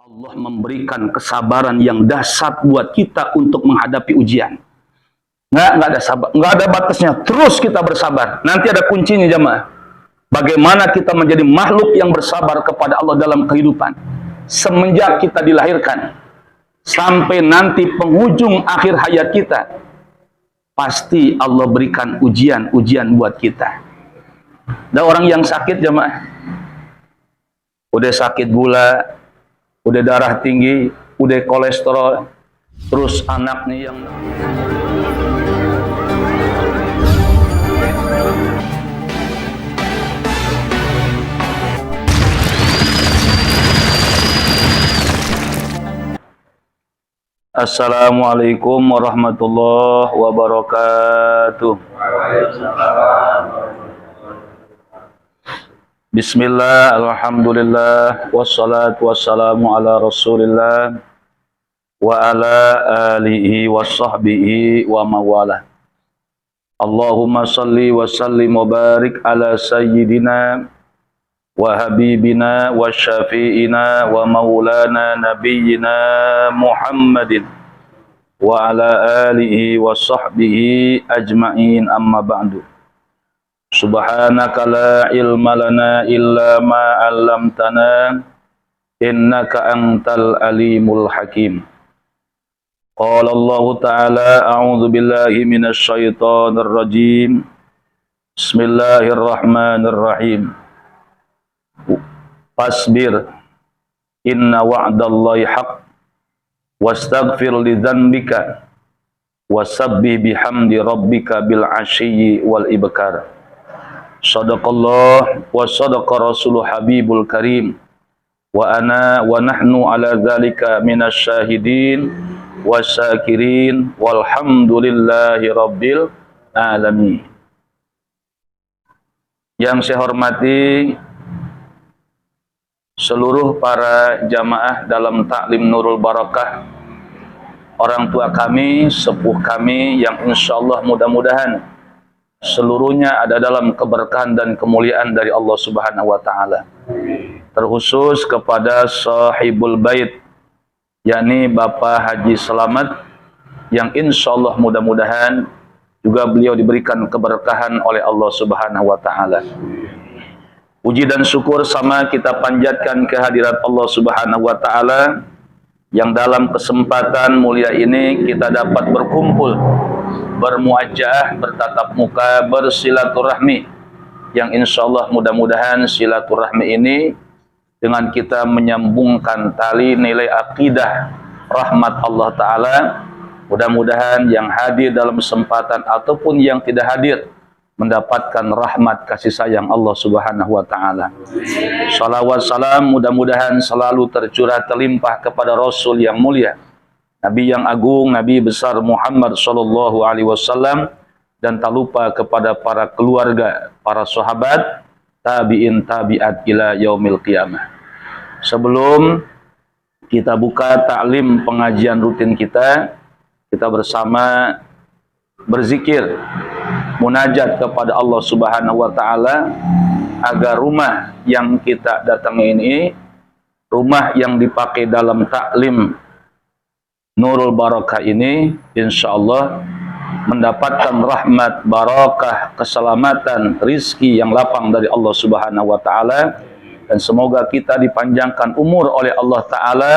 Allah memberikan kesabaran yang dahsyat buat kita untuk menghadapi ujian. Nggak ada sabar, nggak ada batasnya. Terus kita bersabar. Nanti ada kuncinya jemaah. Bagaimana kita menjadi makhluk yang bersabar kepada Allah dalam kehidupan. Semenjak kita dilahirkan sampai nanti penghujung akhir hayat kita, pasti Allah berikan ujian-ujian buat kita. Ada orang yang sakit jemaah, udah sakit gula, udah darah tinggi, udah kolesterol, terus anaknya yang Assalamualaikum warahmatullahi wabarakatuh. Bismillah, alhamdulillah, wassalatu wassalamu ala rasulillah wa ala alihi wa sahbihi wa mawalah. Allahumma salli wa sallim wa barik ala sayyidina wa habibina wa syafi'ina wa maulana nabiyyina Muhammadin wa ala alihi wa sahbihi ajma'in, amma ba'du. Subhanaka la ilma lana illa ma 'allamtana innaka antal alimul hakim. Qala Allah ta'ala a'udzu billahi minasy syaithanir rajim. Bismillahirrahmanirrahim. Fasbir inna wa'dallahi haqq wastaghfir li dzanbika wasabbih bihamdi rabbika bil 'ashyi wal ibkar. Shadaqallah wa shadaqa rasuluh habibul karim wa ana wa nahnu ala dzalika minasy syahidin wasyakirin walhamdulillahi rabbil alamin. Yang saya hormati seluruh para jamaah dalam taklim Nurul Barakah, orang tua kami, sepuh kami yang insyaallah mudah-mudahan seluruhnya ada dalam keberkahan dan kemuliaan dari Allah Subhanahu wa taala. Terkhusus kepada sahibul bait, yakni Bapak Haji Selamat, yang insyaallah mudah-mudahan juga beliau diberikan keberkahan oleh Allah Subhanahu wa taala. Puji dan syukur sama kita panjatkan kehadirat Allah Subhanahu wa taala yang dalam kesempatan mulia ini kita dapat berkumpul, bermuajah, bertatap muka, bersilaturahmi, yang insyaallah mudah-mudahan silaturahmi ini dengan kita menyambungkan tali nilai akidah rahmat Allah taala. Mudah-mudahan yang hadir dalam kesempatan ataupun yang tidak hadir mendapatkan rahmat kasih sayang Allah Subhanahu wa taala. Salawat salam mudah-mudahan selalu tercurah terlimpah kepada Rasul yang mulia, Nabi yang agung, Nabi besar Muhammad sallallahu alaihi wasallam, dan tak lupa kepada para keluarga, para sahabat, tabi'in tabi'at ila yaumil qiyamah. Sebelum kita buka taklim pengajian rutin kita bersama berzikir, munajat kepada Allah Subhanahu wa taala agar rumah yang kita datangi ini, rumah yang dipakai dalam taklim Nurul Barakah ini, insyaallah mendapatkan rahmat, barakah, keselamatan, rizki yang lapang dari Allah Subhanahu wa taala, dan semoga kita dipanjangkan umur oleh Allah taala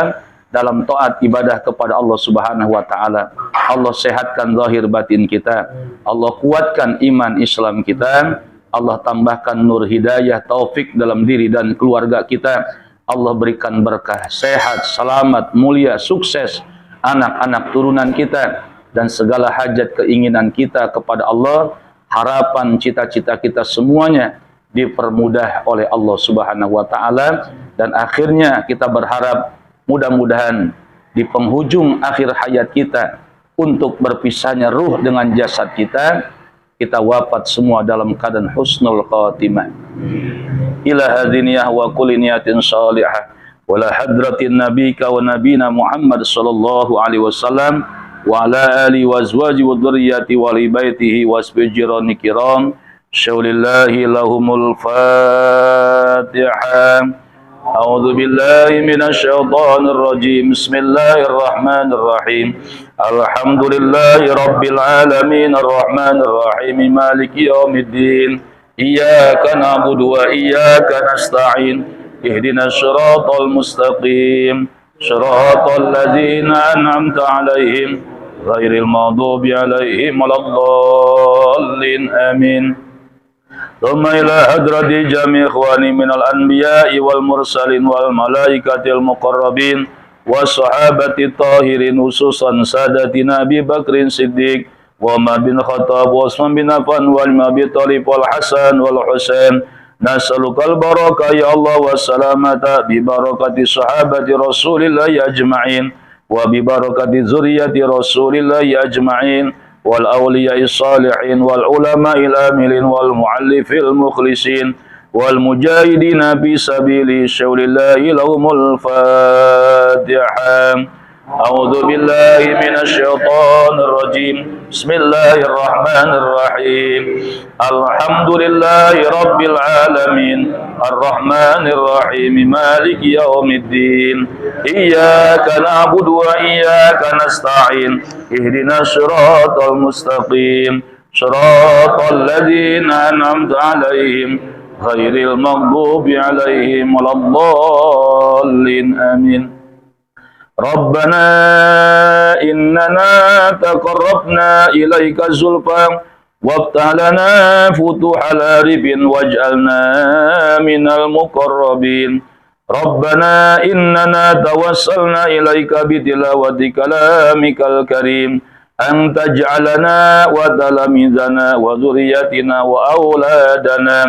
dalam taat ibadah kepada Allah Subhanahu wa taala. Allah sehatkan zahir batin kita, Allah kuatkan iman Islam kita, Allah tambahkan nur hidayah taufik dalam diri dan keluarga kita, Allah berikan berkah, sehat, selamat, mulia, sukses anak-anak turunan kita, dan segala hajat keinginan kita kepada Allah, harapan cita-cita kita semuanya dipermudah oleh Allah Subhanahu wa taala, dan akhirnya kita berharap mudah-mudahan di penghujung akhir hayat kita, untuk berpisahnya ruh dengan jasad kita, kita wafat semua dalam keadaan husnul khatimah. Ila hadiniyah wa kulli niyatin salihah wa la hadratin nabika wa nabina Muhammad sallallahu alaihi wasallam wa ala alihi wa azwaji wa dzurriyyati wa li baitihi wa asbijirani kiram. Syaulillahi lahumul fatihah. أعوذ بالله من الشيطان الرجيم بسم الله الرحمن الرحيم الحمد لله رب العالمين الرحمن الرحيم مالك يوم الدين إياك نعبد وإياك نستعين اهدنا الصراط المستقيم صراط الذين أنعمت عليهم غير المغضوب عليهم ولا الضالين آمين ثم إلى حضرة جميع إخواني من الأنبياء والمرسلين والملائكة المقربين والصحابة الطاهرين خصوصا سادتنا أبي بكر الصديق وعمر بن الخطاب وعثمان بن عفان وعلي بن أبي طالب والحسن والحسين نسألك البركة يا الله والسلامة ببركة صحابة رسول الله أجمعين وببركة ذرية رسول الله أجمعين والأولياء الصالحين والعلماء العاملين والمعلف المخلصين والمجاهدين في سبيل شول الله لهم الفاتحة أعوذ بالله من الشيطان الرجيم بسم الله الرحمن الرحيم الحمد لله رب العالمين الرحمن الرحيم مالك يوم الدين إياك نعبد وإياك نستعين اهدنا الصراط المستقيم صراط الذين أنعمت عليهم غير المغضوب عليهم ولا الضالين آمين ربنا إننا تقربنا إليك زلفى وافتح لنا فتوح العارف واجعلنا من المقربين ربنا إننا توسلنا إليك بتلاوة كلامك الكريم أن تجعلنا وتلاميذنا وذريتنا وأولادنا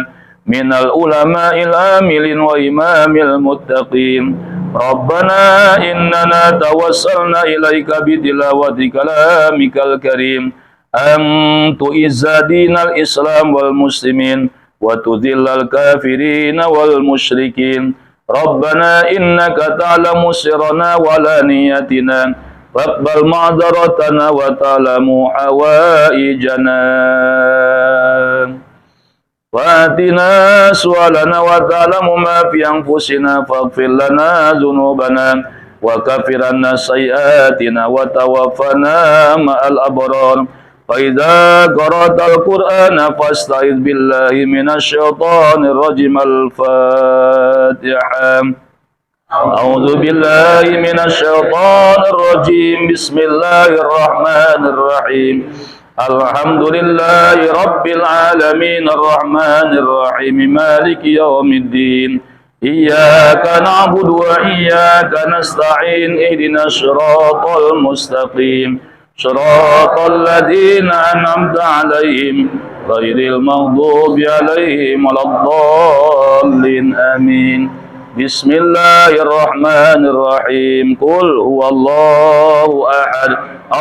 من العلماء العاملين وإمام المتقين ربنا إننا توسلنا إليك بتلاوة كلامك الكريم أن تعز دين الإسلام والمسلمين وتذل الكافرين والمشركين ربنا إنك تعلم سرنا وعلانيتنا فاقبل معذرتنا وتعلم حوائجنا وآتنا سؤالنا وتعلم ما في أنفسنا فاغفر لنا ذنوبنا وكفر عنا سيئاتنا وتوفنا مع الأبرار فإذا قرأت القرآن فاستعذ بالله من الشيطان الرجيم الفاتحة أعوذ بالله من الشيطان الرجيم بسم الله الرحمن الرحيم الحمد لله رب العالمين الرحمن الرحيم مالك يوم الدين إياك نعبد وإياك نستعين اهدنا الصراط المستقيم صراط الذين أنعمت عليهم غير المغضوب عليهم ولا الضالين آمين بسم الله الرحمن الرحيم قل هو الله أحد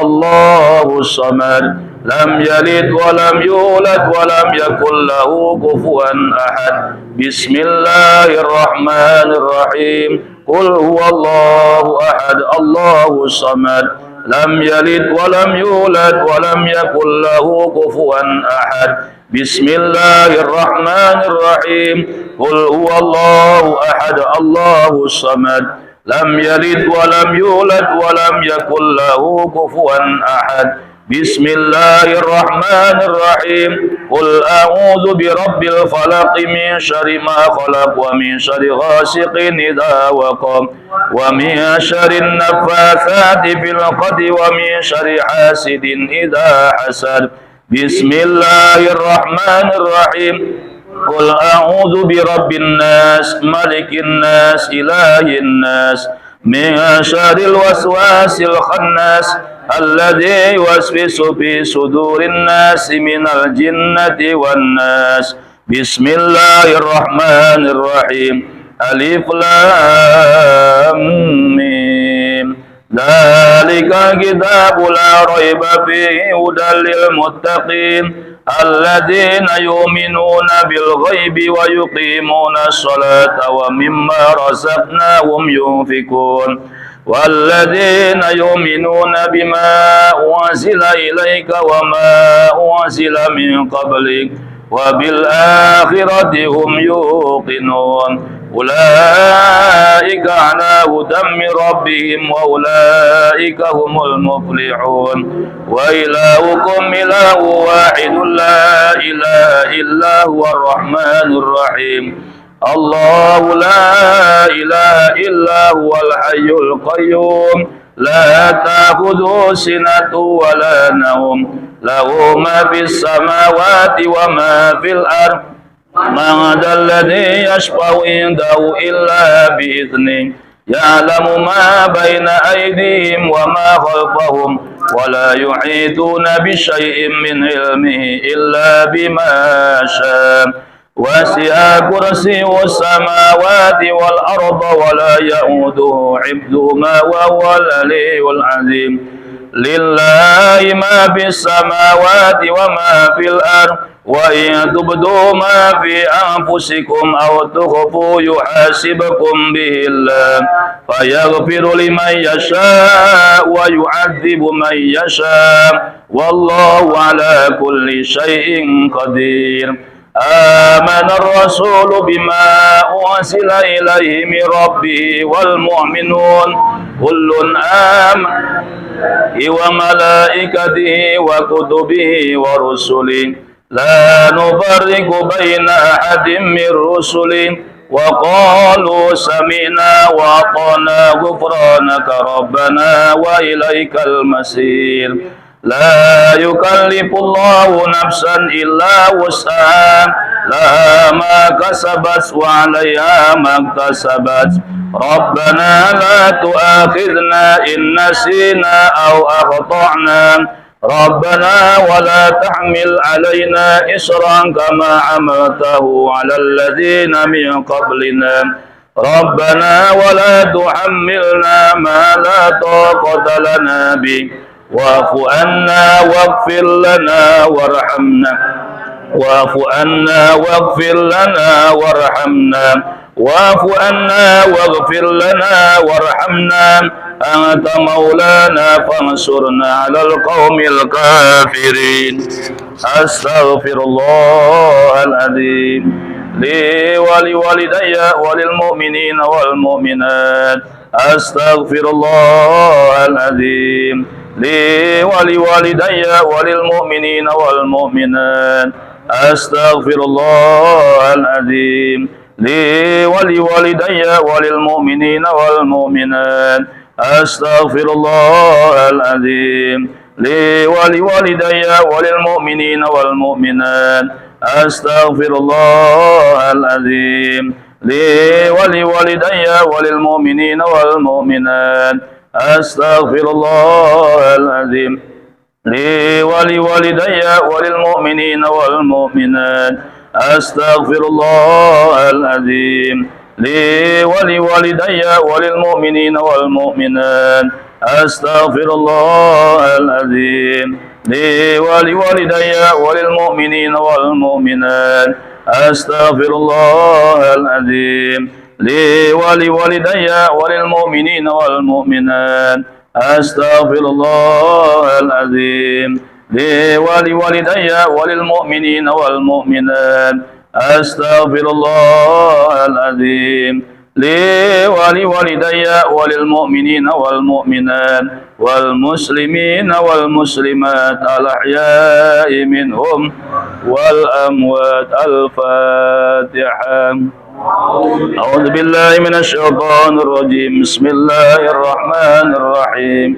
الله الصمد لم يلد ولم يولد ولم يكن له كفوا أحد بسم الله الرحمن الرحيم قل هو الله أحد الله الصمد لم يلد ولم يولد ولم يكن له كفوا أحد بسم الله الرحمن الرحيم قل هو الله أحد الله الصمد لم يلد ولم يولد ولم يكن له كفوا أحد بسم الله الرحمن الرحيم قل أعوذ برب الفلق من شر ما خلق ومن شر غاسق إذا وقب ومن شر النفاثات في العقد ومن شر حاسد إذا حسد بسم الله الرحمن الرحيم قل أعوذ برب الناس ملك الناس إله الناس من شر الوسواس الخناس الذي يوسوس في صدور الناس من الجنة والناس بسم الله الرحمن الرحيم ألف لام ميم ذلك الكتاب لا ريب فيه هدى للمتقين الذين يؤمنون بالغيب ويقيمون الصلاة ومما رزقناهم ينفقون والذين يؤمنون بما أنزل إليك وما أنزل من قبلك وبالآخرة هم يوقنون أولئك على هدى من ربهم وأولئك هم المفلحون وإلهكم إله واحد لا إله إلا هو الرحمن الرحيم الله لا إله إلا هو الحي القيوم لا تأخذه سنة ولا نوم له ما في السماوات وما في الأرض من ذا الذي يشفع عنده إلا بإذنه يعلم ما بين أيديهم وما خلفهم ولا يحيطون بشيء من علمه إلا بما شاء وسع كرسيه السماوات والأرض ولا يئوده حفظهما وهو العلي العظيم لله ما في السماوات وما في الأرض وإن تبدوا ما في أنفسكم أو تخفوا يحاسبكم به الله فيغفر لمن يشاء ويعذب من يشاء والله على كل شيء قدير آمن الرسول بما أرسل إليه من ربه والمؤمنون كل آمن وملائكته وكتبه ورسله لا نفرق بين أحد من رسله وقالوا سمعنا وأطعنا غفرانك ربنا وإليك المصير لا يكلف الله نفسا إلا وسعها لها ما كسبت وعليها ما اكتسبت ربنا لا تؤاخذنا إن نسينا أو أخطأنا ربنا ولا تحمل علينا إصرا كما حملته على الذين من قبلنا ربنا ولا تحملنا ما لا طاقة لنا به واعف عنا واغفر لنا وارحمنا واعف عنا واغفر لنا وارحمنا واعف عنا واغفر لنا وارحمنا أنت مولانا فانصرنا على القوم الكافرين أستغفر الله العظيم لي ولوالدي وللمؤمنين والمؤمنات أستغفر الله العظيم لي ولوالدي وللمؤمنين والمؤمنات أستغفر الله العظيم لي ولوالدي وللمؤمنين والمؤمنات أستغفر الله العظيم لي ولوالدي وللمؤمنين والمؤمنات أستغفر الله العظيم لي ولوالدي وللمؤمنين والمؤمنات أستغفر الله العظيم لي ولوالدي وللمؤمنين والمؤمنات أستغفر الله العظيم لي ولوالدي وللمؤمنين والمؤمنات أستغفر الله العظيم لي ولوالدي وللمؤمنين والمؤمنات أستغفر الله العظيم لي ولوالدي وللمؤمنين والمؤمنات أستغفر الله العظيم لي ولوالدي وللمؤمنين والمؤمنات أستغفر الله العظيم لي ولوالدي وللمؤمنين والمؤمنات والمسلمين والمسلمات الأحياء منهم والأموات الفاتحة أعوذ بالله من الشيطان الرجيم بسم الله الرحمن الرحيم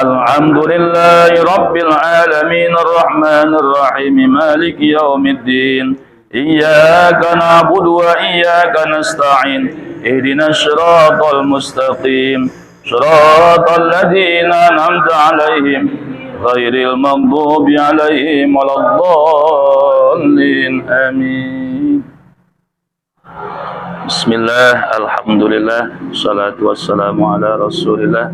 الحمد لله رب العالمين الرحمن الرحيم مالك يوم الدين إياك نعبد وإياك نستعين اهدنا الصراط المستقيم صراط الذين أنعمت عليهم غير المغضوب عليهم ولا الضالين آمين. Bismillah, alhamdulillah, salatu wassalamu ala rasulillah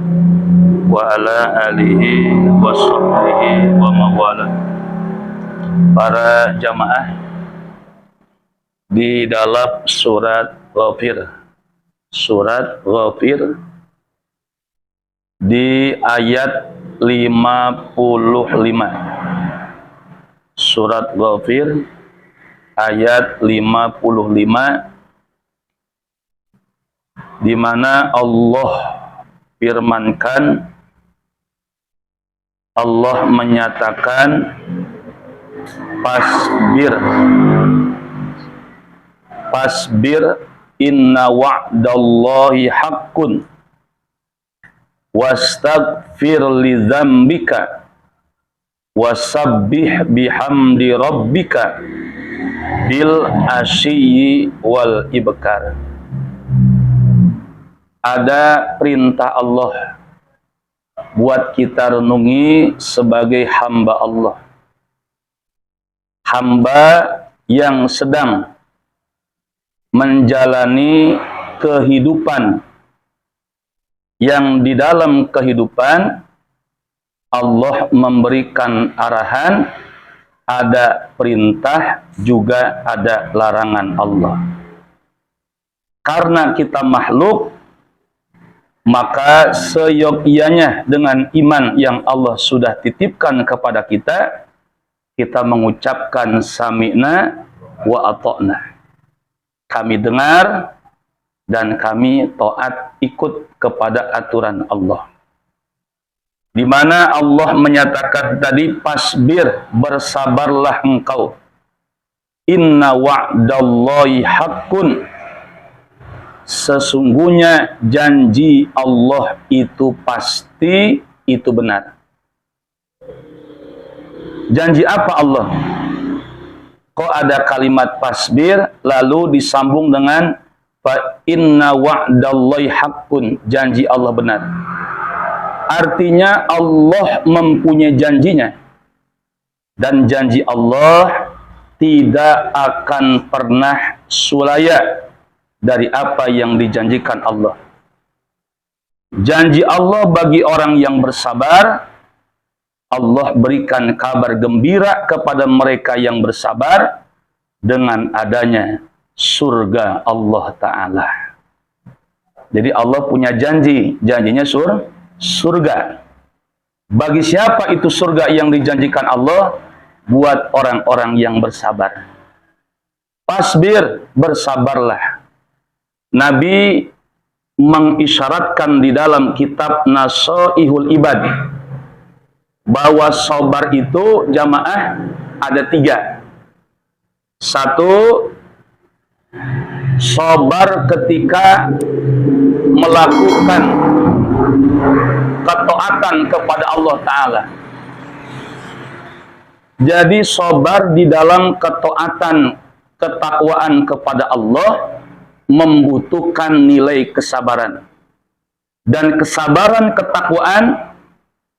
wa ala alihi wa sahbihi wa mawala. Para jamaah, di dalam surat Ghafir di ayat 55. Surat Ghafir ayat 55 di mana Allah firmankan, Allah menyatakan Fasbir inna wa'dallahi haqqun wastaghfir li dzambika wasabbih bihamdi rabbika bil asyi wal ibkar. Ada perintah Allah buat kita renungi sebagai hamba Allah, hamba yang sedang menjalani kehidupan, yang di dalam kehidupan Allah memberikan arahan, ada perintah juga ada larangan Allah. Karena kita makhluk, maka seyogyanya dengan iman yang Allah sudah titipkan kepada kita, kita mengucapkan sami'na wa ata'na. Kami dengar dan kami taat ikut kepada aturan Allah. Di mana Allah menyatakan tadi, fasbir, bersabarlah engkau. Inna wa'dallahi haqqun. Sesungguhnya janji Allah itu pasti, itu benar. Janji apa Allah? Kok ada kalimat fasbir lalu disambung dengan fa inna wa'dallahi haqqun, janji Allah benar. Artinya Allah mempunyai janjinya, dan janji Allah tidak akan pernah sulaya dari apa yang dijanjikan Allah. Janji Allah bagi orang yang bersabar, Allah berikan kabar gembira kepada mereka yang bersabar dengan adanya surga Allah Ta'ala. Jadi Allah punya janji, janjinya surga. Bagi siapa itu surga yang dijanjikan Allah? Buat orang-orang yang bersabar. Fasbir, bersabarlah. Nabi mengisyaratkan di dalam kitab Nasaihul Ibad bahwa sabar itu jamaah ada 3. 1, sabar ketika melakukan ketaatan kepada Allah Ta'ala. Jadi sabar di dalam ketaatan, ketakwaan kepada Allah membutuhkan nilai kesabaran. Dan kesabaran, ketakwaan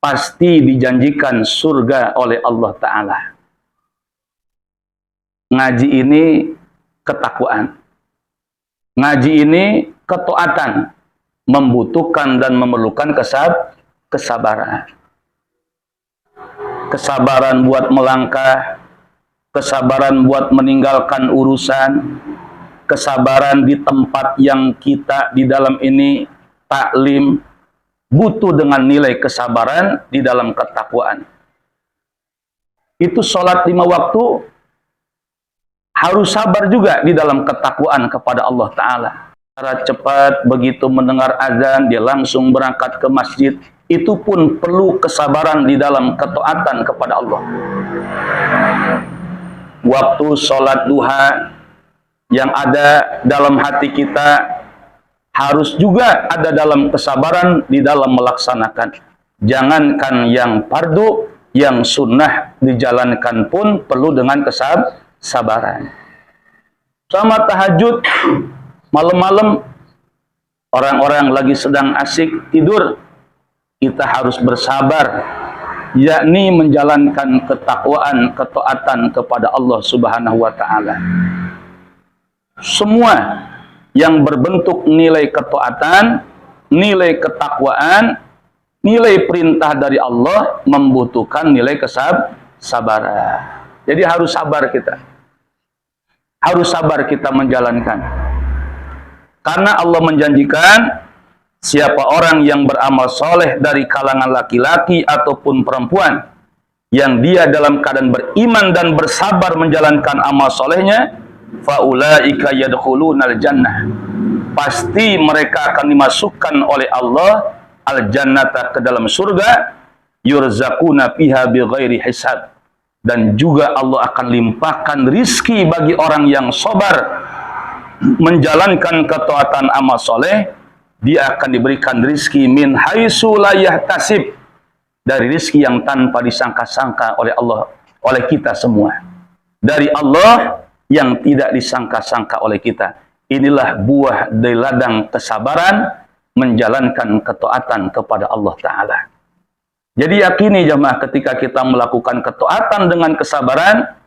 pasti dijanjikan surga oleh Allah Ta'ala. Ngaji ini ketakwaan. Ngaji ini ketaatan, membutuhkan dan memerlukan kesabaran. Kesabaran buat melangkah, kesabaran buat meninggalkan urusan, kesabaran di tempat yang kita di dalam ini taklim, butuh dengan nilai kesabaran di dalam ketakwaan. Itu sholat 5 waktu, harus sabar juga di dalam ketakwaan kepada Allah Ta'ala. Secara cepat, begitu mendengar azan, dia langsung berangkat ke masjid. Itu pun perlu kesabaran di dalam ketaatan kepada Allah. Waktu sholat duha yang ada dalam hati kita, harus juga ada dalam kesabaran di dalam melaksanakan. Jangankan yang fardu, yang sunnah dijalankan pun perlu dengan kesabaran. Sama tahajud, malam-malam orang-orang lagi sedang asik tidur, kita harus bersabar, yakni menjalankan ketakwaan, ketaatan kepada Allah Subhanahu wa Ta'ala. Semua yang berbentuk nilai ketaatan, nilai ketakwaan, nilai perintah dari Allah membutuhkan nilai kesabaran. Jadi harus sabar kita. Harus sabar kita menjalankan. Karena Allah menjanjikan, siapa orang yang beramal soleh dari kalangan laki-laki ataupun perempuan, yang dia dalam keadaan beriman dan bersabar menjalankan amal solehnya, faulaika yadkhulunal jannah. pasti mereka akan dimasukkan oleh Allah al-jannata, ke dalam surga, yurzaquna fiha bighairi hisab, dan juga Allah akan limpahkan rizki bagi orang yang sabar menjalankan ketaatan amal soleh. Dia akan diberikan rizki min haitsu la yahtasib, dari rizki yang tanpa disangka-sangka oleh Allah, oleh kita semua, dari Allah yang tidak disangka-sangka oleh kita. Inilah buah dari ladang kesabaran menjalankan ketaatan kepada Allah Ta'ala. Jadi yakini jamaah, ketika kita melakukan ketaatan dengan kesabaran,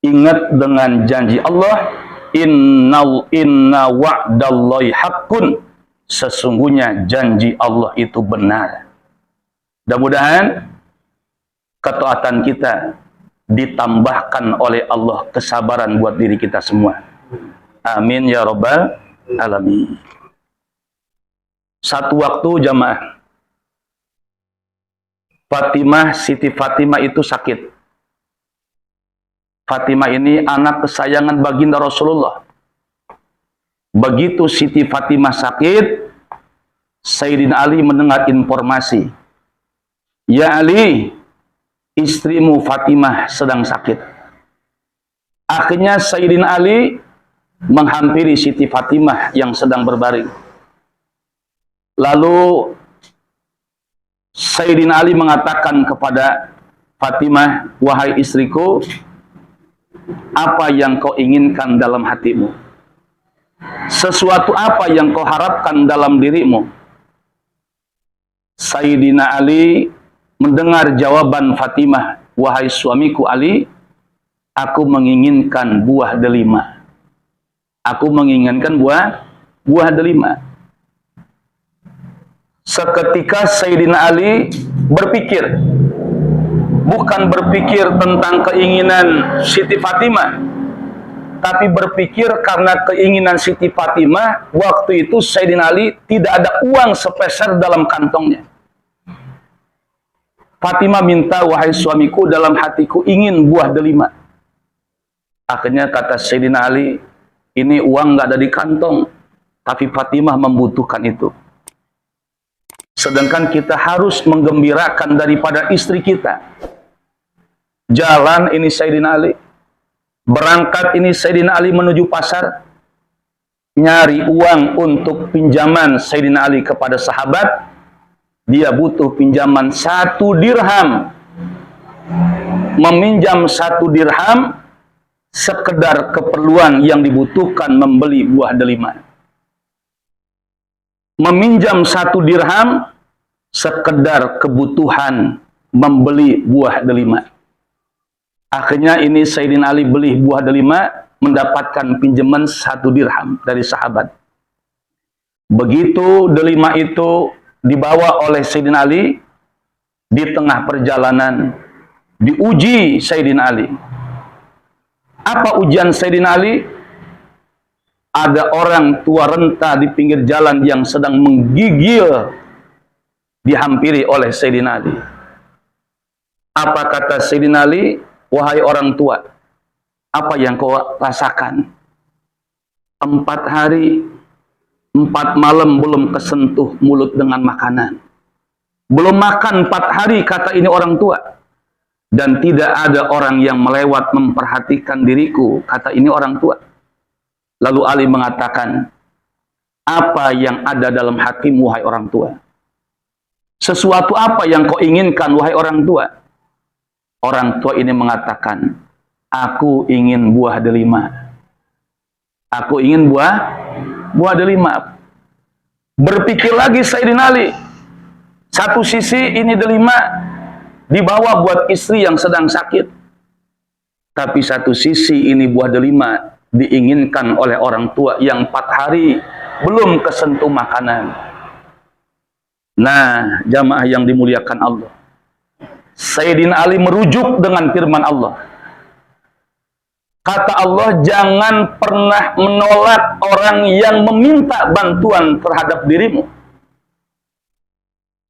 ingat dengan janji Allah, inna wa'dallahi haqqun, sesungguhnya janji Allah itu benar. Mudah-mudahan ketaatan kita ditambahkan oleh Allah kesabaran buat diri kita semua. Amin ya rabbal alamin. Satu waktu jamaah, Siti Fatimah itu sakit. Fatimah ini anak kesayangan baginda Rasulullah. Begitu Siti Fatimah sakit, Sayyidina Ali mendengar informasi, ya Ali, istrimu Fatimah sedang sakit. Akhirnya Sayyidina Ali menghampiri Siti Fatimah yang sedang berbaring. Lalu Sayyidina Ali mengatakan kepada Fatimah, wahai istriku, apa yang kau inginkan dalam hatimu? Sesuatu apa yang kau harapkan dalam dirimu? Sayyidina Ali mendengar jawaban Fatimah, wahai suamiku Ali, aku menginginkan buah delima. Aku menginginkan buah delima. Seketika Sayyidina Ali berpikir, bukan berpikir tentang keinginan Siti Fatimah, tapi berpikir karena keinginan Siti Fatimah, waktu itu Sayyidina Ali tidak ada uang sepeser dalam kantongnya. Fatimah minta, wahai suamiku, dalam hatiku ingin buah delima. Akhirnya kata Sayyidina Ali, ini uang nggak ada di kantong, tapi Fatimah membutuhkan itu. Sedangkan kita harus menggembirakan daripada istri kita. Jalan ini Sayyidina Ali, berangkat ini Sayyidina Ali menuju pasar, nyari uang untuk pinjaman Sayyidina Ali kepada sahabat. Dia butuh pinjaman 1 dirham. Meminjam 1 dirham sekedar keperluan yang dibutuhkan membeli buah delima. Meminjam 1 dirham sekedar kebutuhan membeli buah delima. Akhirnya ini Sayyidina Ali beli buah delima, mendapatkan pinjaman 1 dirham dari sahabat. Begitu delima itu dibawa oleh Sayyidina Ali, di tengah perjalanan diuji Sayyidina Ali. Apa ujian Sayyidina Ali? Ada orang tua renta di pinggir jalan yang sedang menggigil, dihampiri oleh Sayyidina Ali. Apa kata Sayyidina Ali? Wahai orang tua, apa yang kau rasakan? 4 hari, 4 malam belum kesentuh mulut dengan makanan. Belum makan 4 hari, kata ini orang tua. Dan tidak ada orang yang melewat memperhatikan diriku, kata ini orang tua. Lalu Ali mengatakan, apa yang ada dalam hatimu, wahai orang tua? Sesuatu apa yang kau inginkan, wahai orang tua? Orang tua ini mengatakan, aku ingin buah delima. Aku ingin buah delima. Berpikir lagi Sayyidina Ali, satu sisi ini delima dibawa buat istri yang sedang sakit, tapi satu sisi ini buah delima diinginkan oleh orang tua yang 4 hari belum kesentuh makanan. Nah, jamaah yang dimuliakan Allah, Sayyidina Ali merujuk dengan firman Allah. Kata Allah, jangan pernah menolak orang yang meminta bantuan terhadap dirimu.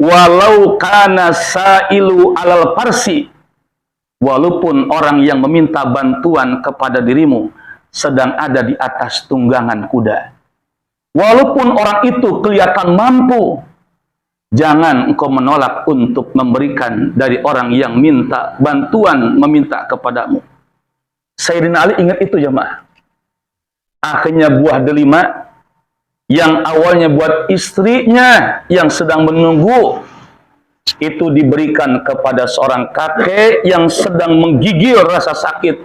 Walau kana sa'ilu alal farsi, walaupun orang yang meminta bantuan kepada dirimu sedang ada di atas tunggangan kuda. Walaupun orang itu kelihatan mampu, jangan engkau menolak untuk memberikan dari orang yang minta bantuan, meminta kepadamu. Sayyidina Ali ingat itu jemaah. Akhirnya buah delima yang awalnya buat istrinya yang sedang menunggu, itu diberikan kepada seorang kakek yang sedang menggigil rasa sakit.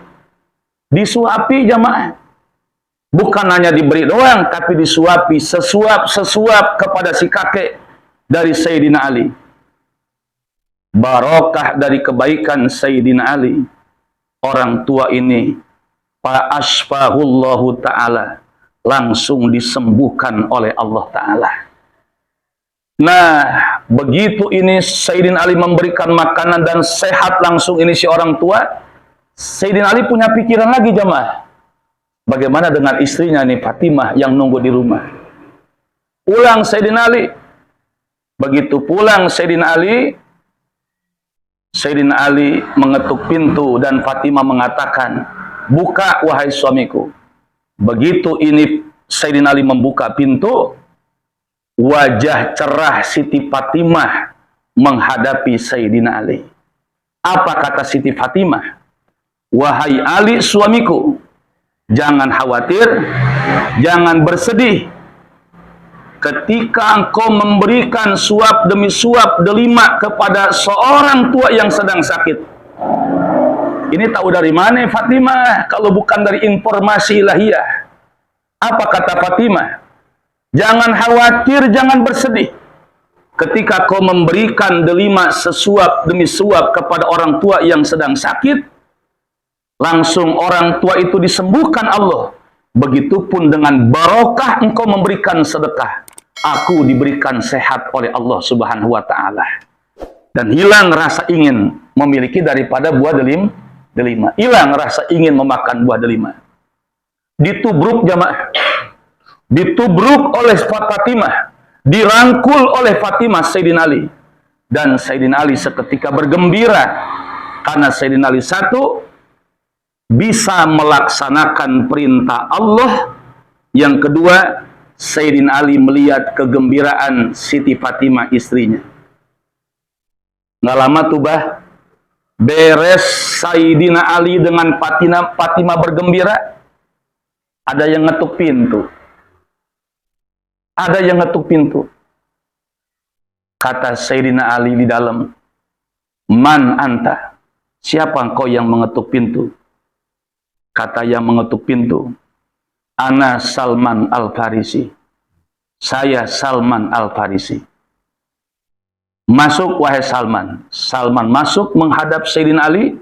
Disuapi jemaah. Bukan hanya diberi doang, tapi disuapi sesuap kepada si kakek dari Sayyidina Ali. Barokah dari kebaikan Sayyidina Ali. Orang tua ini, fa asfahullahu ta'ala, langsung disembuhkan oleh Allah Ta'ala. Nah, begitu ini Sayyidina Ali memberikan makanan dan sehat langsung ini si orang tua, Sayyidina Ali punya pikiran lagi jemaah. Bagaimana dengan istrinya nih Fatimah yang nunggu di rumah? Pulang Sayyidina Ali. Begitu pulang Sayyidina Ali mengetuk pintu dan Fatimah mengatakan, "Buka wahai suamiku." Begitu ini Sayyidina Ali membuka pintu, wajah cerah Siti Fatimah menghadapi Sayyidina Ali. Apa kata Siti Fatimah? "Wahai Ali suamiku, jangan khawatir, jangan bersedih. Ketika engkau memberikan suap demi suap delima kepada seorang tua yang sedang sakit." Ini tahu dari mana Fatimah kalau bukan dari informasi ilahiyah? Apa kata Fatimah? Jangan khawatir, jangan bersedih. Ketika kau memberikan delima sesuap demi suap kepada orang tua yang sedang sakit, langsung orang tua itu disembuhkan Allah. Begitupun dengan barokah engkau memberikan sedekah. Aku diberikan sehat oleh Allah Subhanahu wa Ta'ala. Dan hilang rasa ingin memiliki daripada buah delima. Hilang rasa ingin memakan buah delima. Ditubruk jamaah. Ditubruk oleh Fatimah. Dirangkul oleh Fatimah Sayyidina Ali. Dan Sayyidina Ali seketika bergembira. Karena Sayyidina Ali satu, bisa melaksanakan perintah Allah. Yang kedua, Sayyidina Ali melihat kegembiraan Siti Fatimah istrinya. Nggak lama tuh bah, beres Sayyidina Ali dengan Fatimah bergembira, ada yang ngetuk pintu. Ada yang ngetuk pintu. Kata Sayyidina Ali di dalam, "Man anta?" Siapa engkau yang mengetuk pintu? Kata yang mengetuk pintu, "Ana Salman Al-Farisi." Saya Salman Al-Farisi. Masuk wahai Salman. Salman masuk menghadap Sayyidina Ali.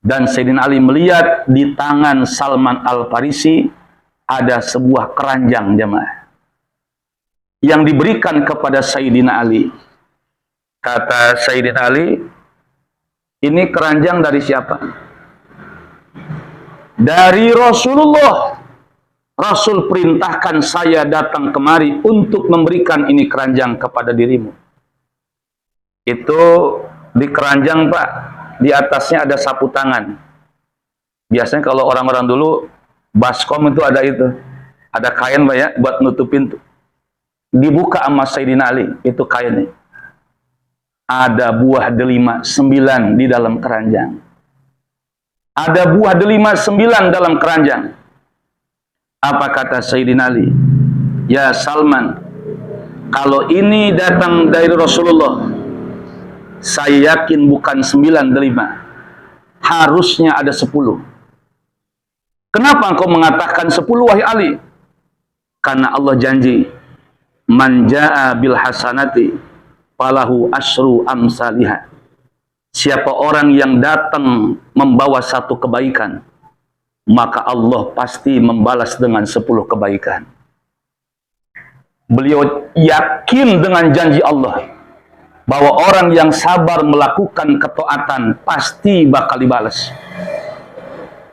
Dan Sayyidina Ali melihat di tangan Salman Al-Farisi ada sebuah keranjang jemaah. Yang diberikan kepada Sayyidina Ali. Kata Sayyidina Ali, "Ini keranjang dari siapa?" "Dari Rasulullah. Rasul perintahkan saya datang kemari untuk memberikan ini keranjang kepada dirimu." Itu di keranjang Pak, di atasnya ada sapu tangan. Biasanya kalau orang-orang dulu baskom itu ada kain Pak ya, buat nutupin tuh. Dibuka sama Sayyidina Ali, itu kainnya. Ada buah delima 9 di dalam keranjang. Ada buah delima 9 dalam keranjang. Apa kata Sayyidina Ali? "Ya Salman, kalau ini datang dari Rasulullah, saya yakin bukan 9 delima. Harusnya ada 10. Kenapa engkau mengatakan 10 wahai Ali?" Karena Allah janji, "Man jaa bil hasanati falahu asyru amsalihha." Siapa orang yang datang membawa satu kebaikan, maka Allah pasti membalas dengan 10 kebaikan. Beliau yakin dengan janji Allah bahwa orang yang sabar melakukan ketaatan pasti bakal dibalas.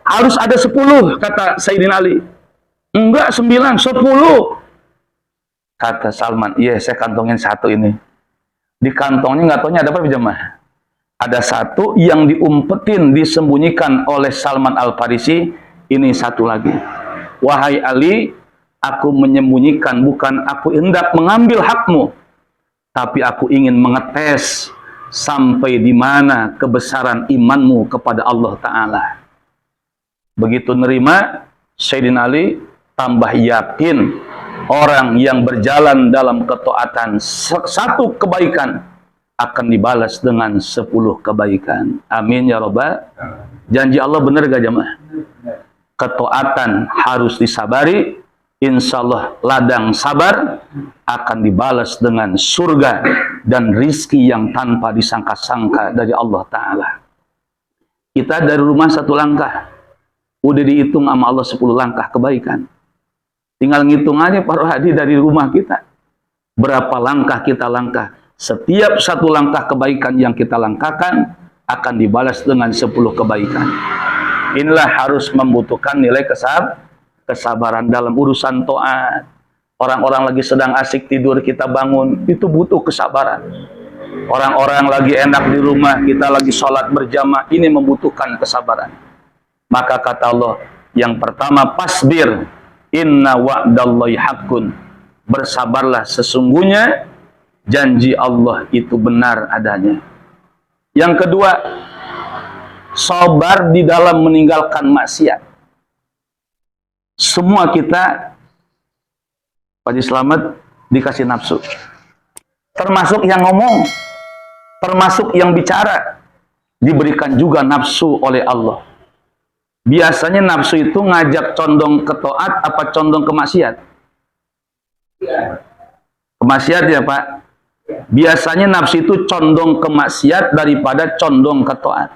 Harus ada 10, kata Sayyidina Ali. Enggak 9, 10. Kata Salman, "Iya saya kantongin 1 ini." Di kantongnya nggak taunya ada apa jemaah? Ada 1 yang diumpetin, disembunyikan oleh Salman Al-Farisi. Ini 1 lagi. "Wahai Ali, Aku menyembunyikan, bukan aku hendak mengambil hakmu, tapi aku ingin mengetes sampai di mana kebesaran imanmu kepada Allah Ta'ala. Begitu nerima, Sayyidina Ali tambah yakin orang yang berjalan dalam ketaatan satu kebaikan akan dibalas dengan 10 kebaikan. Amin ya Rabbal. Janji Allah benar gak jemaah? Ketaatan harus disabari. Insya Allah ladang sabar akan dibalas dengan surga dan rizki yang tanpa disangka-sangka dari Allah Ta'ala. Kita dari rumah 1 langkah, udah dihitung sama Allah 10 langkah kebaikan. Tinggal ngitung aja Pak Rohadi dari rumah kita. Berapa langkah kita langkah. Setiap 1 langkah kebaikan yang kita langkahkan akan dibalas dengan 10 kebaikan. Inilah harus membutuhkan nilai kesabaran dalam urusan taat. Orang-orang lagi sedang asik tidur, kita bangun, itu butuh kesabaran. Orang-orang lagi enak di rumah, kita lagi sholat berjamaah, ini membutuhkan kesabaran. Maka kata Allah, yang pertama, pasbir, inna wa'dallahi haqqun. Bersabarlah, sesungguhnya janji Allah itu benar adanya. Yang kedua, sabar di dalam meninggalkan maksiat. Semua kita, Pak Haji Slamet, dikasih nafsu. Termasuk yang ngomong, termasuk yang bicara, diberikan juga nafsu oleh Allah. Biasanya nafsu itu ngajak condong ke taat apa condong ke maksiat? Ke maksiat ya Pak? Biasanya nafsu itu condong ke maksiat daripada condong ke taat.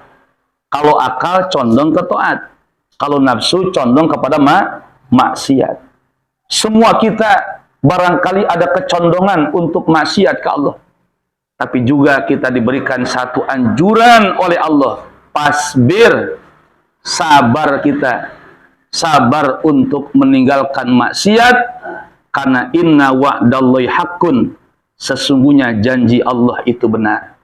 Kalau akal condong ke taat. Kalau nafsu condong kepada maksiat. Semua kita barangkali ada kecondongan untuk maksiat ke Allah. Tapi juga kita diberikan satu anjuran oleh Allah. Pasbir, sabar kita. Sabar untuk meninggalkan maksiat. Karena inna wa'dallahi haqqun. Sesungguhnya janji Allah itu benar.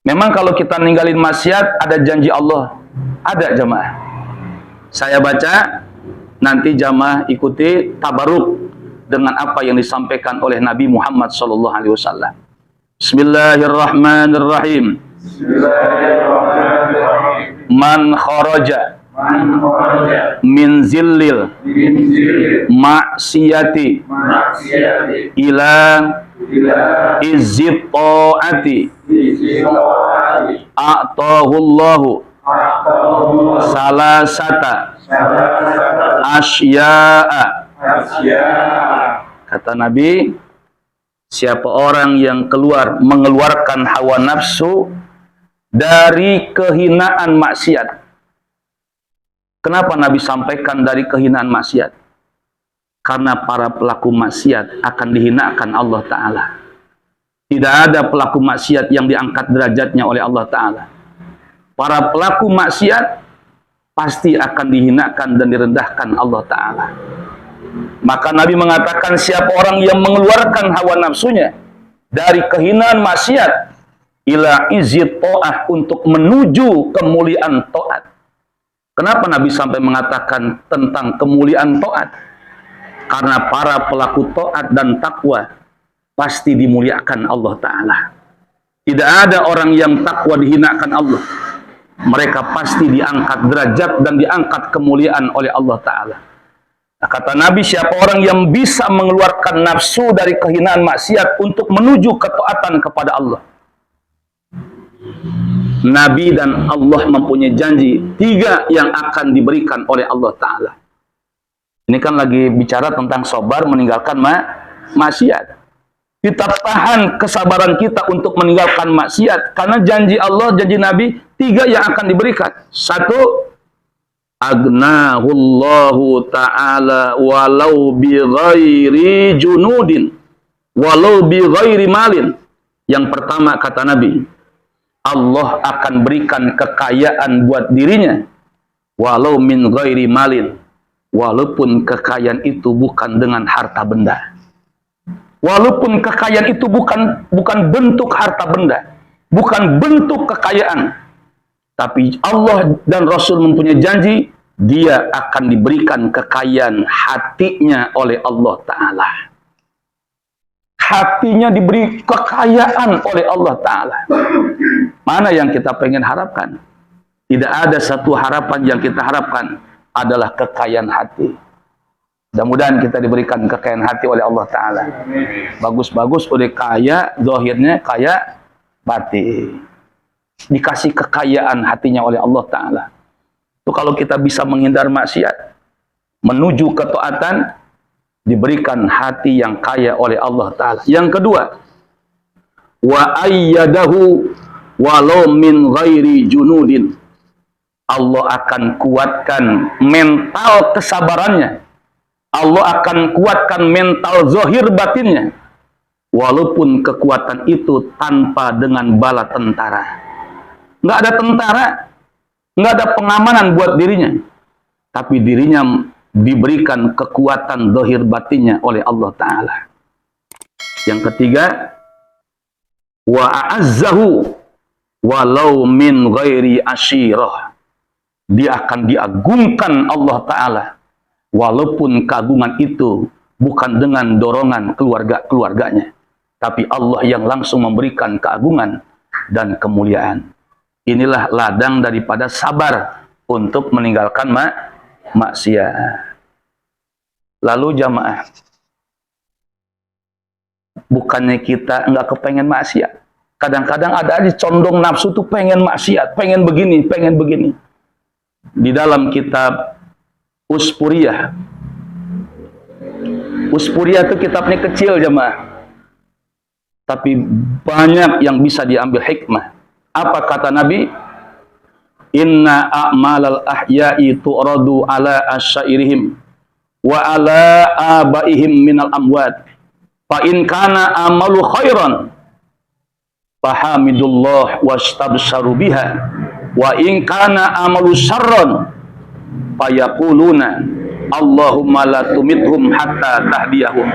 Memang kalau kita ninggalin maksiat, ada janji Allah. Ada jemaah. Saya baca, nanti jamaah ikuti tabaruk dengan apa yang disampaikan oleh Nabi Muhammad SAW. Bismillahirrahmanirrahim. Man kharaja min zillil maksiyati ila izzit ta'ati a'tahullahu salasata asya'a. Kata Nabi, siapa orang yang mengeluarkan hawa nafsu dari kehinaan maksiat. Kenapa Nabi sampaikan dari kehinaan maksiat? Karena para pelaku maksiat akan dihinakan Allah Ta'ala. Tidak ada pelaku maksiat yang diangkat derajatnya oleh Allah Ta'ala. Para pelaku maksiat pasti akan dihinakan dan direndahkan Allah Ta'ala. Maka Nabi mengatakan siapa orang yang mengeluarkan hawa nafsunya dari kehinaan maksiat ila izzit ta'ah, untuk menuju kemuliaan taat. Kenapa Nabi sampai mengatakan tentang kemuliaan taat? Karena para pelaku taat dan takwa pasti dimuliakan Allah Ta'ala. Tidak ada orang yang takwa dihinakan Allah. Mereka pasti diangkat derajat dan diangkat kemuliaan oleh Allah Ta'ala. Nah, kata Nabi, siapa orang yang bisa mengeluarkan nafsu dari kehinaan maksiat untuk menuju ketaatan kepada Allah. Nabi dan Allah mempunyai janji 3 yang akan diberikan oleh Allah Ta'ala. Ini kan lagi bicara tentang sabar meninggalkan maksiat. Kita tahan kesabaran kita untuk meninggalkan maksiat. Karena janji Allah, janji Nabi, 3 yang akan diberikan. 1, agnahullahu ta'ala walau bi ghairi junudin, walau bi ghairi malin. Yang pertama kata Nabi, Allah akan berikan kekayaan buat dirinya, walau min ghairi malin, walaupun kekayaan itu bukan dengan harta benda. Walaupun kekayaan itu bukan bentuk harta benda, bukan bentuk kekayaan, tapi Allah dan Rasul mempunyai janji dia akan diberikan kekayaan hatinya oleh Allah Ta'ala. Hatinya diberi kekayaan oleh Allah Ta'ala. Mana yang kita pengen harapkan? Tidak ada satu harapan yang kita harapkan adalah kekayaan hati. Mudah-mudahan kita diberikan kekayaan hati oleh Allah Ta'ala. Bagus-bagus udah kaya, zahirnya kaya batin. Dikasih kekayaan hatinya oleh Allah Ta'ala. Itu kalau kita bisa menghindar maksiat, menuju ketaatan, diberikan hati yang kaya oleh Allah Ta'ala. Yang kedua, wa ayyadahu walau min ghairi junudin. Allah akan kuatkan mental kesabarannya. Allah akan kuatkan mental zahir batinnya. Walaupun kekuatan itu tanpa dengan bala tentara. Nggak ada tentara, nggak ada pengamanan buat dirinya. Tapi dirinya diberikan kekuatan zahir batinnya oleh Allah Ta'ala. Yang ketiga, wa a'azzahu walau min ghairi asyirah. Dia akan diagungkan Allah Ta'ala, walaupun keagungan itu bukan dengan dorongan keluarga-keluarganya, tapi Allah yang langsung memberikan keagungan dan kemuliaan. Inilah ladang daripada sabar untuk meninggalkan maksiat. Lalu jamaah, bukannya kita nggak kepengen maksiat. Kadang-kadang ada aja condong nafsu tuh pengen maksiat, pengen begini, pengen begini. Di dalam kitab Uspuriyah. Uspuriyah itu kitabnya kecil jemaah. Tapi banyak yang bisa diambil hikmah. Apa kata Nabi? Inna a'malal ahya'i tu'radu ala asyairihim wa ala abaihim minal amwat. Fa in kana amalu khairan fahamidullah wastabsharu biha. Wa in kana amalu syarran fayaquluna Allahumma la tumithum hatta tahdiyahum.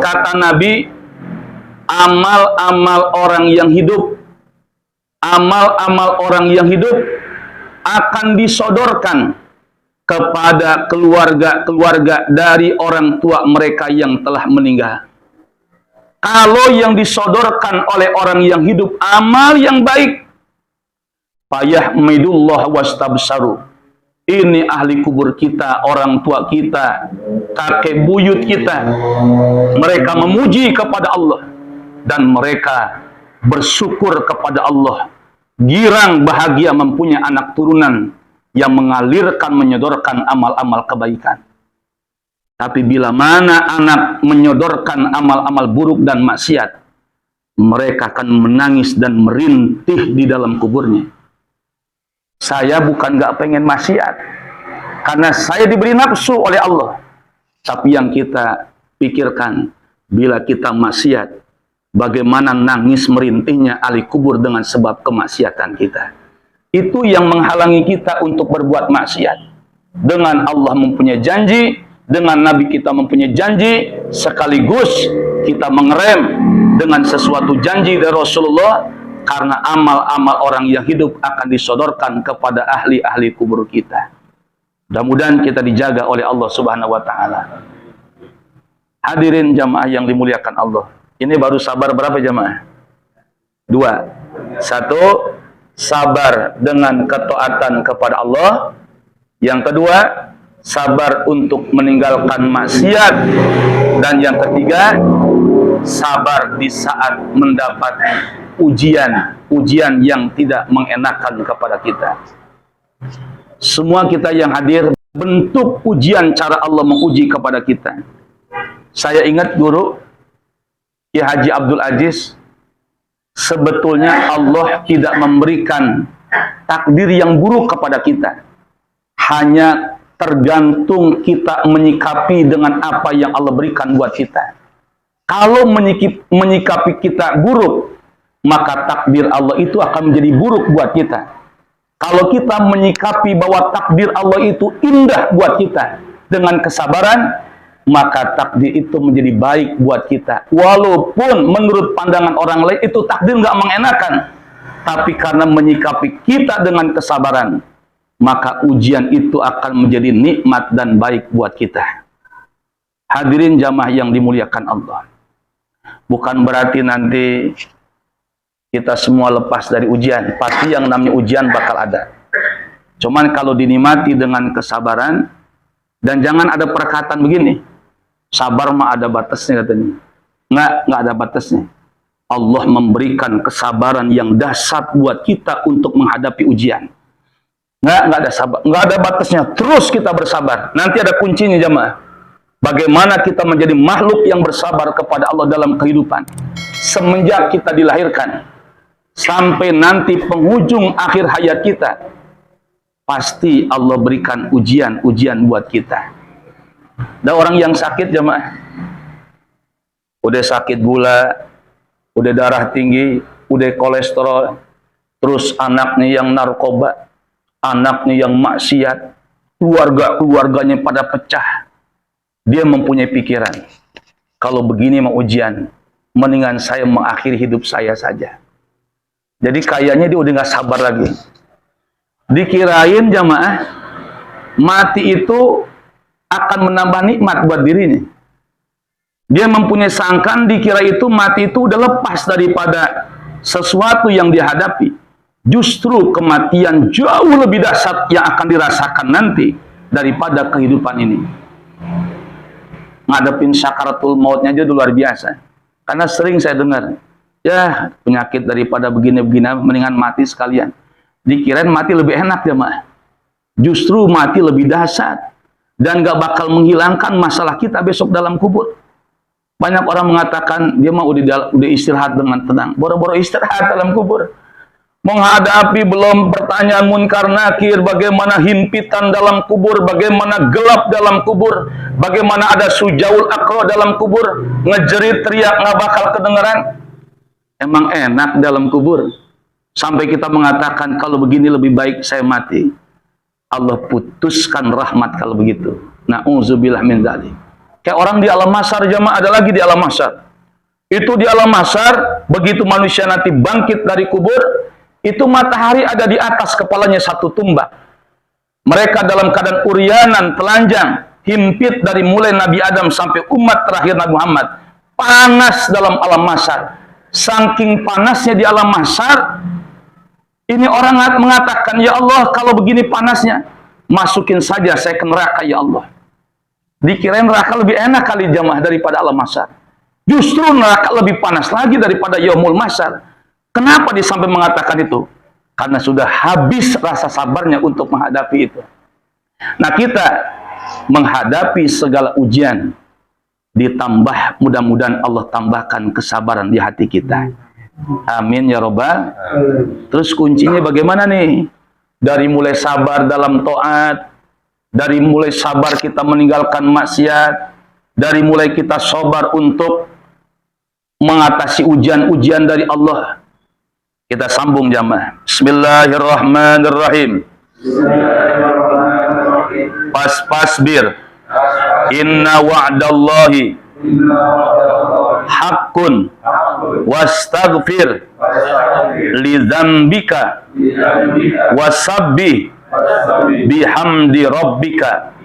Kata Nabi, amal-amal orang yang hidup, amal-amal orang yang hidup akan disodorkan kepada keluarga-keluarga dari orang tua mereka yang telah meninggal. Kalau yang disodorkan oleh orang yang hidup amal yang baik, fayahmidullah wastabsharu. Ini ahli kubur kita, orang tua kita, kakek buyut kita. Mereka memuji kepada Allah dan mereka bersyukur kepada Allah. Girang bahagia mempunyai anak turunan yang mengalirkan, menyodorkan amal-amal kebaikan. Tapi bila mana anak menyodorkan amal-amal buruk dan maksiat, mereka akan menangis dan merintih di dalam kuburnya. Saya bukan nggak pengen maksiat, karena saya diberi nafsu oleh Allah. Tapi yang kita pikirkan, bila kita maksiat, bagaimana nangis merintihnya ahli kubur dengan sebab kemaksiatan kita. Itu yang menghalangi kita untuk berbuat maksiat. Dengan Allah mempunyai janji, dengan Nabi kita mempunyai janji, sekaligus kita mengerem dengan sesuatu janji dari Rasulullah, karena amal-amal orang yang hidup akan disodorkan kepada ahli-ahli kubur kita. Mudah-mudahan kita dijaga oleh Allah Subhanahu wa Ta'ala. Hadirin jamaah yang dimuliakan Allah. Ini baru sabar berapa jamaah? 2. 1. Sabar dengan ketaatan kepada Allah. Yang kedua, sabar untuk meninggalkan maksiat. Dan yang ketiga, sabar di saat mendapat ujian yang tidak mengenakan kepada kita. Semua kita yang hadir, bentuk ujian cara Allah menguji kepada kita. Saya ingat guru Ki Haji Abdul Aziz, sebetulnya Allah tidak memberikan takdir yang buruk kepada kita. Hanya tergantung kita menyikapi dengan apa yang Allah berikan buat kita. Kalau menyikapi kita buruk, maka takdir Allah itu akan menjadi buruk buat kita. Kalau kita menyikapi bahwa takdir Allah itu indah buat kita dengan kesabaran, maka takdir itu menjadi baik buat kita. Walaupun menurut pandangan orang lain itu takdir nggak mengenakan, tapi karena menyikapi kita dengan kesabaran, maka ujian itu akan menjadi nikmat dan baik buat kita. Hadirin jamaah yang dimuliakan Allah. Bukan berarti nanti kita semua lepas dari ujian. Pasti yang namanya ujian bakal ada. Cuman kalau dinikmati dengan kesabaran, dan jangan ada perkataan begini, sabar mah ada batasnya katanya. Nggak ada batasnya. Allah memberikan kesabaran yang dahsyat buat kita untuk menghadapi ujian. Nggak ada sabar, nggak ada batasnya. Terus kita bersabar. Nanti ada kuncinya jamaah. Bagaimana kita menjadi makhluk yang bersabar kepada Allah dalam kehidupan. Semenjak kita dilahirkan sampai nanti penghujung akhir hayat kita, pasti Allah berikan ujian-ujian buat kita. Ada orang yang sakit jamaah, udah sakit gula, udah darah tinggi, udah kolesterol, terus anaknya yang narkoba, anaknya yang maksiat, keluarganya pada pecah. Dia mempunyai pikiran, kalau begini mau ujian, mendingan saya mengakhiri hidup saya saja. Jadi kayaknya dia udah nggak sabar lagi. Dikirain jamaah, mati itu akan menambah nikmat buat dirinya. Dia mempunyai sangkaan, dikira itu mati itu udah lepas daripada sesuatu yang dihadapi. Justru kematian jauh lebih dahsyat yang akan dirasakan nanti daripada kehidupan ini. Ngadepin sakaratul mautnya aja luar biasa. Karena sering saya dengar, ya penyakit daripada begini-begini mendingan mati sekalian. Dikirain mati lebih enak ya mak. Justru mati lebih dahsyat dan gak bakal menghilangkan masalah kita besok dalam kubur. Banyak orang mengatakan dia mah udah istirahat dengan tenang. Boro-boro istirahat dalam kubur. Menghadapi belum pertanyaan munkar nakir, bagaimana himpitan dalam kubur, bagaimana gelap dalam kubur, bagaimana ada sujaul akro dalam kubur, ngejerit teriak nggak bakal kedengeran. Emang enak dalam kubur sampai kita mengatakan kalau begini lebih baik saya mati. Allah putuskan rahmat kalau begitu. Na'udzubillah min dzalik. Kayak orang di alam mahsyar jamaah, ada lagi di alam mahsyar. Itu di alam mahsyar, begitu manusia nanti bangkit dari kubur, itu matahari ada di atas kepalanya satu tumbak. Mereka dalam keadaan uryanan, telanjang, himpit dari mulai Nabi Adam sampai umat terakhir Nabi Muhammad. Panas dalam alam mahsyar. Saking panasnya di alam mahsyar, ini orang mengatakan, ya Allah, kalau begini panasnya, masukin saja saya ke neraka ya Allah. Dikirain neraka lebih enak kali jamaah daripada alam mahsyar. Justru neraka lebih panas lagi daripada yaumul mahsyar. Kenapa dia sampai mengatakan itu? Karena sudah habis rasa sabarnya untuk menghadapi itu. Nah, kita menghadapi segala ujian, ditambah mudah-mudahan Allah tambahkan kesabaran di hati kita. Amin ya robbal. Terus kuncinya bagaimana nih? Dari mulai sabar dalam taat, dari mulai sabar kita meninggalkan maksiat, dari mulai kita sabar untuk mengatasi ujian-ujian dari Allah. Kita sambung jamaah. Bismillahirrahmanirrahim. Pasbir. Inna wa'dallahi haqqun wastaghfir li dzambika wasabbih bihamdi rabbika.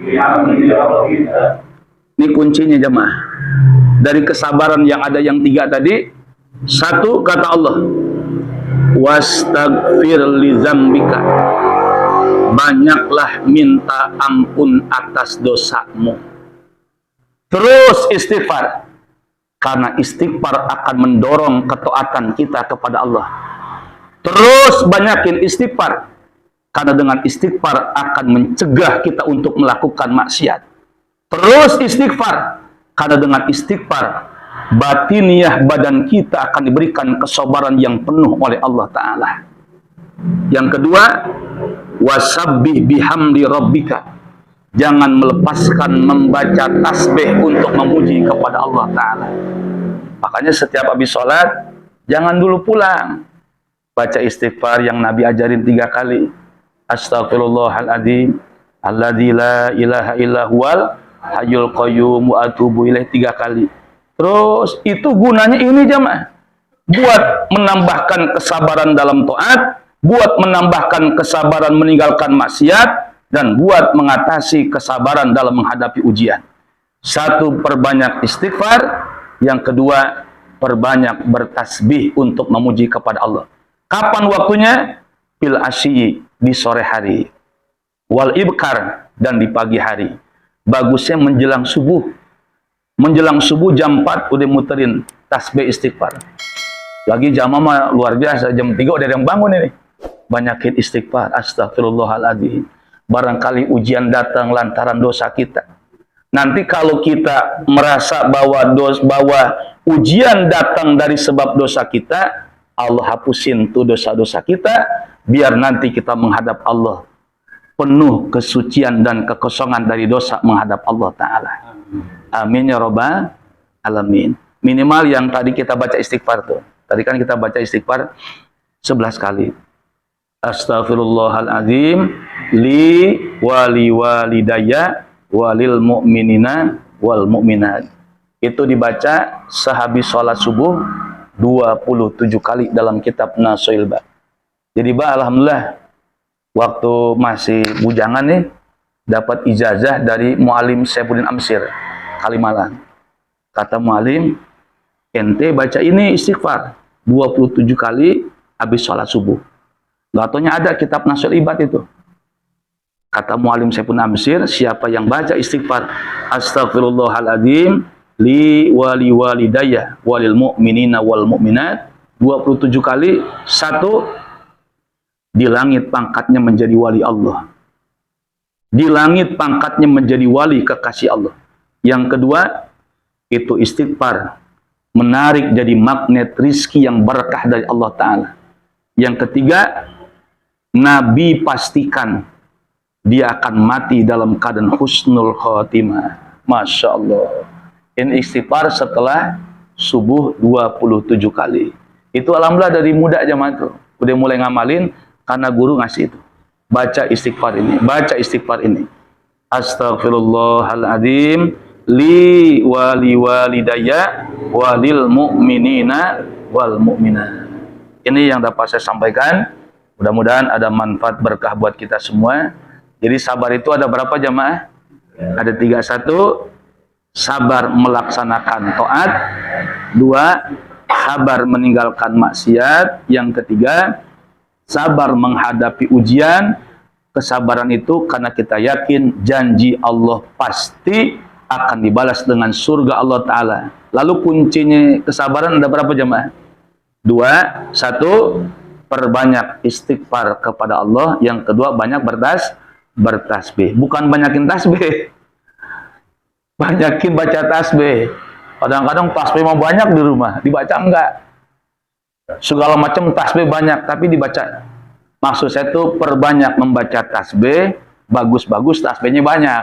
Ini kuncinya jemaah. Dari kesabaran yang ada yang tiga tadi, satu kata Allah, wastaghfir li dzambika. Banyaklah minta ampun atas dosamu. Terus istighfar. Karena istighfar akan mendorong ketaatan kita kepada Allah. Terus banyakin istighfar. Karena dengan istighfar akan mencegah kita untuk melakukan maksiat. Terus istighfar. Karena dengan istighfar, batiniah badan kita akan diberikan kesabaran yang penuh oleh Allah Ta'ala. Yang kedua, wasabbih bihamdi rabbika. Jangan melepaskan membaca tasbih untuk memuji kepada Allah Ta'ala. Makanya setiap habis sholat, jangan dulu pulang. Baca istighfar yang Nabi ajarin 3 kali. Astaghfirullahaladzim, alladzi la ilaha illa huwal hayyul qayyum wa atubu ilaih 3 kali. Terus itu gunanya ini jamaah. buat menambahkan kesabaran dalam taat, buat menambahkan kesabaran meninggalkan maksiat, dan buat mengatasi kesabaran dalam menghadapi ujian. Satu, perbanyak istighfar. Yang kedua, perbanyak bertasbih untuk memuji kepada Allah. Kapan waktunya? Fil asyi, di sore hari. Wal ibkar, dan di pagi hari. Bagusnya menjelang subuh. Menjelang subuh jam 4 udah muterin tasbih istighfar. Lagi jamaah mah luar biasa, jam 3 udah ada yang bangun ini. Banyakin istighfar, astagfirullahaladzim. Barangkali ujian datang lantaran dosa kita. Nanti kalau kita merasa bahwa ujian datang dari sebab dosa kita, Allah hapusin tuh dosa-dosa kita, biar nanti kita menghadap Allah penuh kesucian dan kekosongan dari dosa menghadap Allah Ta'ala. Amin ya rabbal alamin. Minimal yang tadi kita baca istighfar tuh. Tadi kan kita baca istighfar 11 kali. Astaghfirullahaladzim li wali walidayya walil mu'minina wal mu'minat. Itu dibaca sehabis sholat subuh 27 kali dalam kitab Nasoil Ba. Jadi alhamdulillah waktu masih bujangan nih dapat ijazah dari Mu'alim Saifuddin Amsir Kalimalang. Kata Mu'alim, ente baca ini istighfar 27 kali habis sholat subuh. Gak taunya ada kitab Nasoil Ibad itu. Kata Mu'alim Saifuddin Amsir, siapa yang baca istighfar Astaghfirullahaladzim li wali walidayya walil mu'minina wal mu'minat 27 kali, satu, di langit pangkatnya menjadi wali Allah. Di langit pangkatnya menjadi wali kekasih Allah. Yang kedua, itu istighfar menarik jadi magnet rizki yang berkah dari Allah Ta'ala. Yang ketiga, Nabi pastikan dia akan mati dalam keadaan husnul khotimah. Masya Allah. Ini istighfar setelah subuh 27 kali. Itu alhamdulillah dari muda jamaah tuh. Udah mulai ngamalin karena guru ngasih itu. Baca istighfar ini. Baca istighfar ini. Astaghfirullahaladzim li wali walidayya walil mu'minina wal mu'minat. Ini yang dapat saya sampaikan. Mudah-mudahan ada manfaat berkah buat kita semua. Jadi sabar itu ada berapa jamaah? Ada 3. 1, sabar melaksanakan taat. 2, sabar meninggalkan maksiat. Yang ketiga, sabar menghadapi ujian. Kesabaran itu karena kita yakin janji Allah pasti akan dibalas dengan surga Allah Ta'ala. Lalu kuncinya kesabaran ada berapa jemaah? 2, 1, perbanyak istighfar kepada Allah. Yang kedua, banyak bertasbih. Bukan banyakin tasbih, banyakin baca tasbih. Kadang-kadang tasbih mau banyak di rumah, dibaca enggak. Segala macam tasbih banyak, tapi dibaca. Maksud saya itu perbanyak membaca tasbih, bagus-bagus tasbihnya banyak.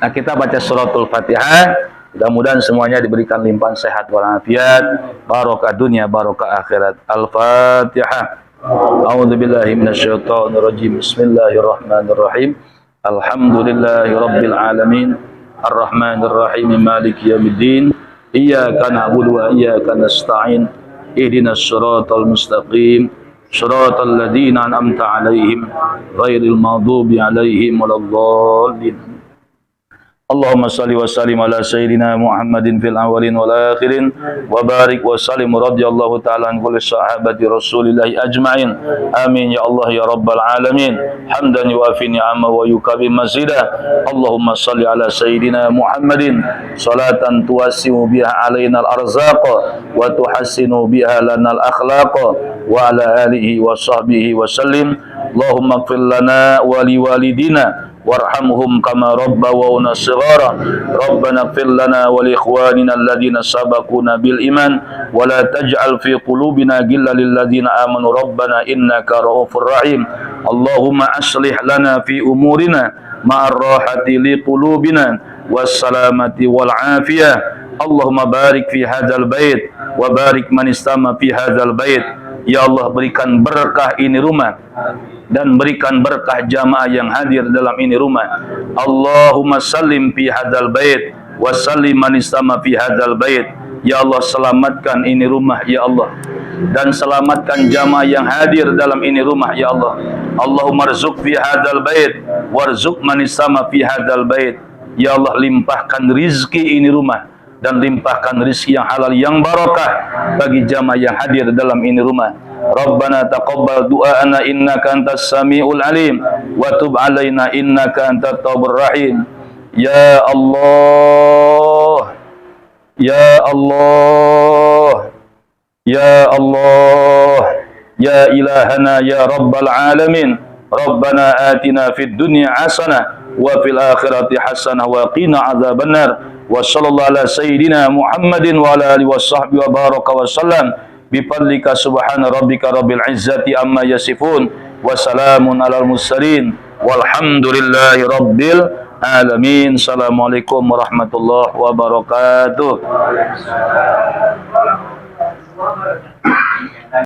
Nah, kita baca suratul Fatihah. Mudah-mudahan semuanya diberikan limpahan sehat walafiat, barokah dunia, barokah akhirat. Al-Fatihah. A'udzubillahi minasyaitonirrajim. Bismillahirrahmanirrahim. Alhamdulillahi rabbil alamin. Ar-Rahmanir-Rahim. Maliki yaumiddin. Iyyaka na'budu wa iyyaka nasta'in. Ihdinas siratal mustaqim. Shiratal ladzina an'amta 'alaihim ghairil maghdubi 'alaihim waladdallin. Allahumma salli wa sallim ala sayyidina Muhammadin fil awwalin wal akhirin wa barik wa sallim radhiyallahu ta'ala an kulli sahabati Rasulillahi ajma'in. Amin ya Allah ya rabbal alamin. Hamdan yuafi ni'ama wa yukabi mazida. Allahumma salli ala sayyidina Muhammadin salatan tuwassi'u biha alaina al-arzaq wa tuhassinu biha lana al-akhlaq wa ala alihi wa sahbihi wa sallim. Allahumma ighfir lana wa liwalidina warhamhum kama rabbawna shighara. Rabbana ighfir lana wa li ikhwanina alladhina sabaquna bil iman wa la taj'al fi qulubina ghillan lil ladzina amanu rabbana innaka ra'ufur rahim. Allahumma aslih lana fi umurina ma'ar rahati li qulubina was salamati wal afiyah. Allahumma barik fi hadzal bait wa barik man istama fi hadzal bait. Ya Allah, berikan berkah ini rumah dan berikan berkah jamaah yang hadir dalam ini rumah. Allahumma sallim fi hadzal bait wa sallim man istama fi hadzal bait. Ya Allah, selamatkan ini rumah ya Allah, dan selamatkan jamaah yang hadir dalam ini rumah ya Allah. Allahumma rzuq fi hadzal bait warzuq man isama fi hadzal bait. Ya Allah, limpahkan rizki ini rumah dan limpahkan rizki yang halal yang barakah bagi jamaah yang hadir dalam ini rumah. Rabbana taqabbal du'aana innaka antas samiul alim wa tub alaina innaka antat tawwabur rahim. Ya Allah, ya Allah, ya Allah, ya ilahana ya rabbal alamin. Rabbana atina fid dunya hasanah wa fil akhirati hasanah wa qina adzabannar. Wa sallallahu ala sayyidina Muhammadin wa ala alihi washabbihi wa baraka wa sallam. Bifadlika subhana rabbika rabbil izzati amma yasifun wa salamun alal mursalin walhamdulillahi rabbil alamin. Assalamualaikum warahmatullahi wabarakatuh.